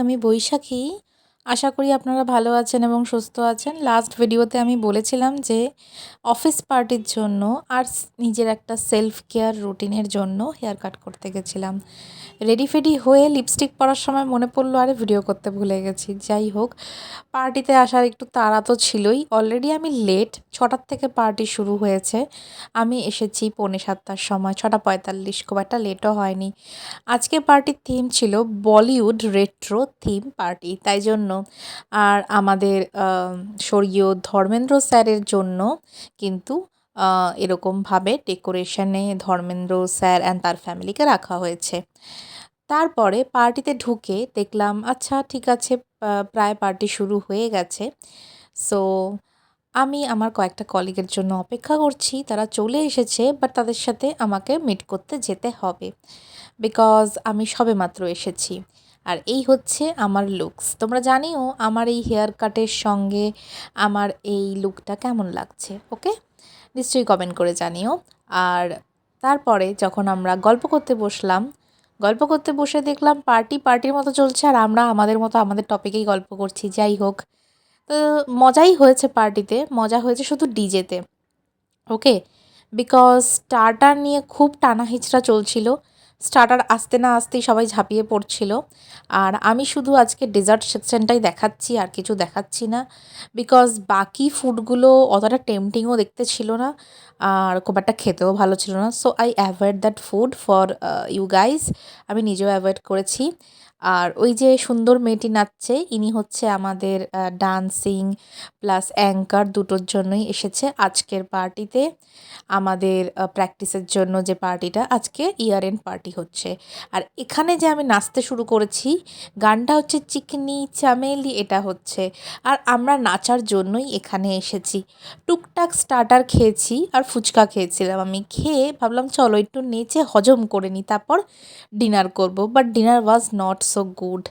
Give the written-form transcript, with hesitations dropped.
আমি বৈশাখী। আশা করি আপনারা ভালো আছেন এবং সুস্থ আছেন। লাস্ট ভিডিওতে আমি বলেছিলাম যে অফিস পার্টির জন্য আর নিজের একটা সেলফ কেয়ার রুটিনের জন্য হেয়ার কাট করতে গেছিলাম। রেডি ফেডি হয়ে লিপস্টিক পরার সময় মনে পড়লো আরে ভিডিও করতে ভুলে গেছি। যাই হোক, পার্টিতে আসার একটু তাড়া তো ছিলই। অলরেডি আমি লেট, 6টার থেকে পার্টি শুরু হয়েছে। আমি এসেছি 6:45টার সময়, 6:45, খুব একটা লেটও হয়নি। আজকে পার্টির থিম ছিল বলিউড রেট্রো থিম পার্টি, তাই জন্য আর আমাদের স্বর্গীয় ধর্মেন্দ্র স্যারের জন্য কিন্তু এরকমভাবে ডেকোরেশনে ধর্মেন্দ্র স্যার অ্যান্ড তার ফ্যামিলিকে রাখা হয়েছে। তারপরে পার্টিতে ঢুকে দেখলাম আচ্ছা ঠিক আছে, প্রায় পার্টি শুরু হয়ে গেছে। সো আমি আমার কয়েকটা কলিগের জন্য অপেক্ষা করছি, তারা চলে এসেছে, বাট তাদের সাথে আমাকে মিট করতে যেতে হবে বিকজ আমি সবেমাত্র এসেছি। আর এই হচ্ছে আমার লুকস। তোমরা জানিও আমার এই হেয়ার কাটের সঙ্গে আমার এই লুকটা কেমন লাগছে। ওকে, নিশ্চয়ই কমেন্ট করে জানিও। আর তারপরে যখন আমরা গল্প করতে বসলাম, গল্প করতে বসে দেখলাম পার্টির মতো চলছে আর আমরা আমাদের মতো আমাদের টপিকেই গল্প করছি। যাই হোক, তো মজাই হয়েছে, পার্টিতে মজা হয়েছে শুধু ডিজেতে। ওকে, বিকজ স্টার্টার নিয়ে খুব টানা হিচড়া চলছিল। স্টার্টার আসতে না আসতেই সবাই ঝাঁপিয়ে পড়ছিল। আর আমি শুধু আজকে ডেজার্ট সেকশনটাই দেখাচ্ছি, আর কিছু দেখাচ্ছি না, বিকজ বাকি ফুডগুলো অতটা টেম্পটিংও দেখতে ছিল না আর খুব একটা খেতেও ভালো ছিল না। So I avoid that food for you guys. আমি নিজেও অ্যাভয়েড করেছি। আর ওই যে সুন্দর মেয়েটি নাচছে, ইনি হচ্ছে আমাদের ডান্সিং প্লাস অ্যাঙ্কার দুটোর জন্যই এসেছে আজকের পার্টিতে। আমাদের প্র্যাকটিসের জন্য যে পার্টিটা, আজকে ইয়ার এন্ড পার্টি হচ্ছে। আর এখানে যে আমি নাচতে শুরু করেছি, গানটা হচ্ছে চিকনি চামেলি, এটা হচ্ছে। আর আমরা নাচার জন্যই এখানে এসেছি। টুকটাক স্টার্টার খেয়েছি আর ফুচকা খেয়েছিলাম। আমি খেয়ে ভাবলাম চলো একটু নেচে হজম করে নিই, তারপর ডিনার করব। But dinner was not so good.